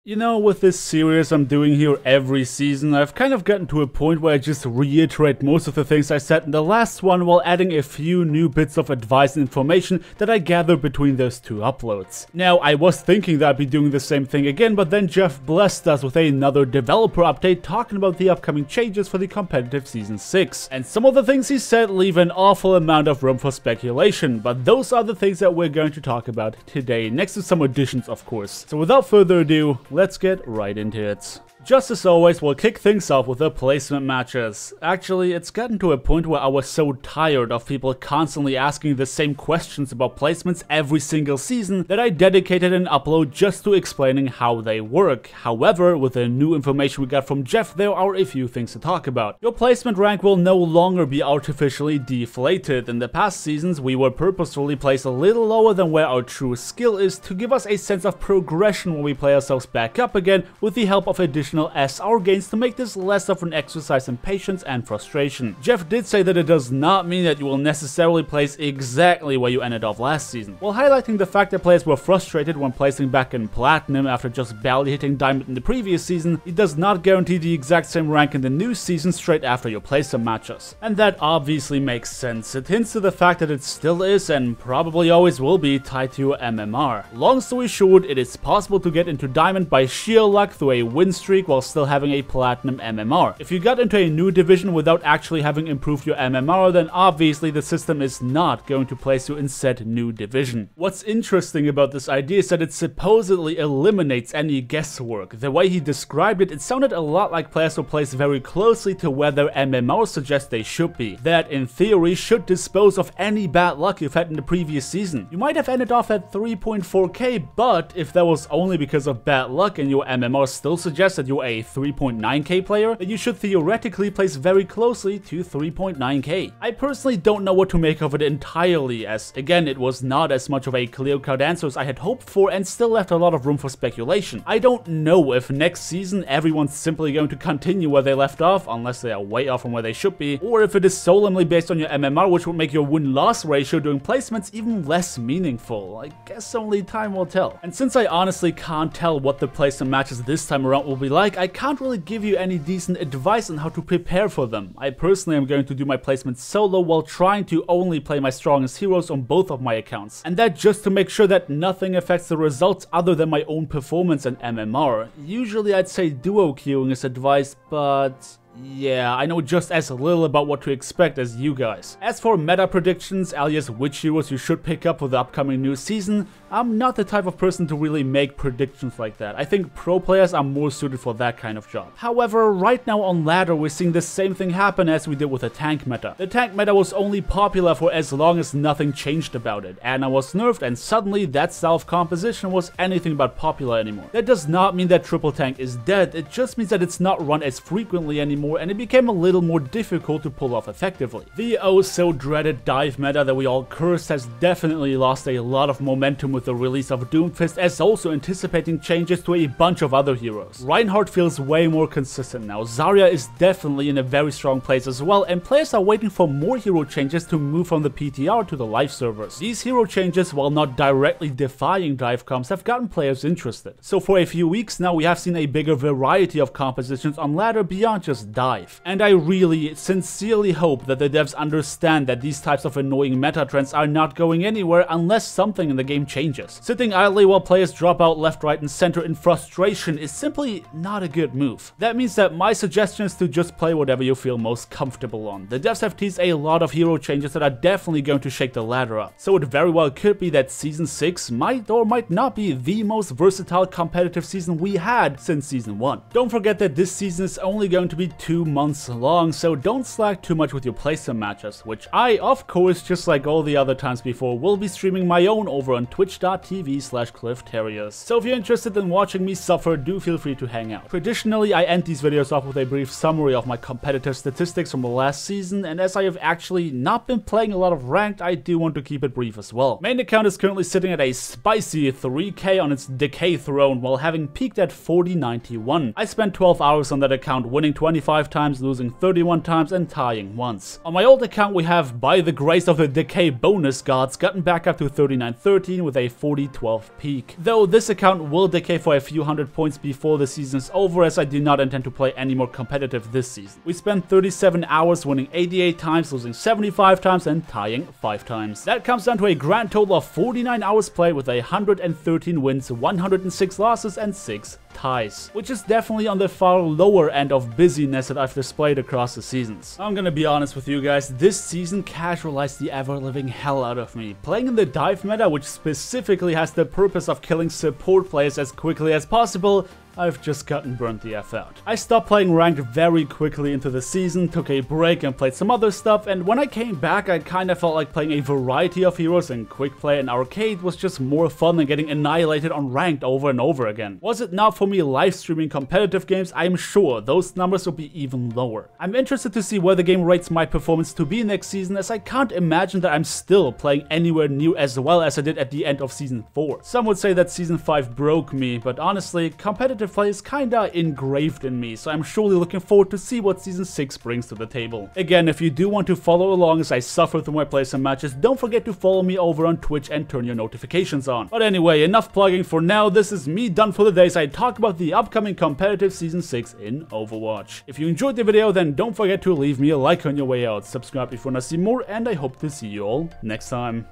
You know, with this series I'm doing here every season, I've kind of gotten to a point where I just reiterate most of the things I said in the last one while adding a few new bits of advice and information that I gathered between those two uploads. Now, I was thinking that I'd be doing the same thing again, but then Jeff blessed us with another developer update talking about the upcoming changes for the competitive Season 6. And some of the things he said leave an awful amount of room for speculation, but those are the things that we're going to talk about today, next to some additions of course. So without further ado, let's get right into it. Just as always, we'll kick things off with the placement matches. Actually, it's gotten to a point where I was so tired of people constantly asking the same questions about placements every single season that I dedicated an upload just to explaining how they work. However, with the new information we got from Jeff, there are a few things to talk about. Your placement rank will no longer be artificially deflated. In the past seasons, we were purposefully placed a little lower than where our true skill is to give us a sense of progression when we play ourselves back up again with the help of additional SR gains to make this less of an exercise in patience and frustration. Jeff did say that it does not mean that you will necessarily place exactly where you ended off last season, while highlighting the fact that players were frustrated when placing back in Platinum after just barely hitting Diamond in the previous season. It does not guarantee the exact same rank in the new season straight after your placement matches. And that obviously makes sense. It hints to the fact that it still is and probably always will be tied to your MMR. Long story short, it is possible to get into Diamond by sheer luck through a win streak while still having a Platinum MMR. If you got into a new division without actually having improved your MMR, then obviously the system is not going to place you in said new division. What's interesting about this idea is that it supposedly eliminates any guesswork. The way he described it, it sounded a lot like players were placed very closely to where their MMR suggests they should be. That, in theory, should dispose of any bad luck you've had in the previous season. You might have ended off at 3.4k, but if that was only because of bad luck and your MMR still suggests that you're a 3.9k player, then you should theoretically place very closely to 3.9k. I personally don't know what to make of it entirely, as again it was not as much of a clear-cut answer as I had hoped for and still left a lot of room for speculation. I don't know if next season everyone's simply going to continue where they left off, unless they are way off from where they should be, or if it is solemnly based on your MMR, which would make your win-loss ratio during placements even less meaningful. I guess only time will tell. And since I honestly can't tell what the placement matches this time around will be like, I can't really give you any decent advice on how to prepare for them. I personally am going to do my placements solo while trying to only play my strongest heroes on both of my accounts. And that just to make sure that nothing affects the results other than my own performance and MMR. Usually I'd say duo queuing is advice, but yeah, I know just as little about what to expect as you guys. As for meta predictions, alias which heroes you should pick up for the upcoming new season, I'm not the type of person to really make predictions like that. I think pro players are more suited for that kind of job. However, right now on ladder we're seeing the same thing happen as we did with the tank meta. The tank meta was only popular for as long as nothing changed about it. Ana was nerfed and suddenly that style of composition was anything but popular anymore. That does not mean that triple tank is dead, it just means that it's not run as frequently anymore and it became a little more difficult to pull off effectively. The oh so dreaded dive meta that we all cursed has definitely lost a lot of momentum with the release of Doomfist, as also anticipating changes to a bunch of other heroes. Reinhardt feels way more consistent now, Zarya is definitely in a very strong place as well, and players are waiting for more hero changes to move from the PTR to the live servers. These hero changes, while not directly defying dive comps, have gotten players interested. So for a few weeks now we have seen a bigger variety of compositions on ladder beyond just dive. And I really, sincerely hope that the devs understand that these types of annoying meta trends are not going anywhere unless something in the game changes. Sitting idly while players drop out left, right and center in frustration is simply not a good move. That means that my suggestion is to just play whatever you feel most comfortable on. The devs have teased a lot of hero changes that are definitely going to shake the ladder up. So it very well could be that Season 6 might or might not be the most versatile competitive season we had since Season 1. Don't forget that this season is only going to be 2 months long, so don't slack too much with your placement matches, which I, of course, just like all the other times before, will be streaming my own over on twitch.tv/Terios. So if you're interested in watching me suffer, do feel free to hang out. Traditionally, I end these videos off with a brief summary of my competitive statistics from the last season, and as I have actually not been playing a lot of ranked, I do want to keep it brief as well. Main account is currently sitting at a spicy 3k on its decay throne while having peaked at 4091. I spent 12 hours on that account, winning 25 times, losing 31 times and tying once. On my old account we have, by the grace of the decay bonus gods, gotten back up to 3913 with a a 40-12 peak. Though this account will decay for a few hundred points before the season is over, as I do not intend to play any more competitive this season. We spent 37 hours winning 88 times, losing 75 times and tying 5 times. That comes down to a grand total of 49 hours played with 113 wins, 106 losses and 6 ties, which is definitely on the far lower end of busyness that I've displayed across the seasons. I'm gonna be honest with you guys, this season casualized the ever-living hell out of me. Playing in the dive meta, which specifically has the purpose of killing support players as quickly as possible, I've just gotten burnt the F out. I stopped playing ranked very quickly into the season, took a break and played some other stuff, and when I came back I kinda felt like playing a variety of heroes, and quick play and arcade was just more fun than getting annihilated on ranked over and over again. Was it not for me live streaming competitive games, I'm sure those numbers would be even lower. I'm interested to see where the game rates my performance to be next season, as I can't imagine that I'm still playing anywhere near as well as I did at the end of Season 4. Some would say that Season 5 broke me, but honestly, competitive play is kinda engraved in me, so I'm surely looking forward to see what Season 6 brings to the table. Again, if you do want to follow along as I suffer through my plays and matches, don't forget to follow me over on Twitch and turn your notifications on. But anyway, enough plugging for now. This is me done for the day as I talk about the upcoming competitive Season 6 in Overwatch. If you enjoyed the video, then don't forget to leave me a like on your way out, subscribe if you wanna see more, and I hope to see you all next time.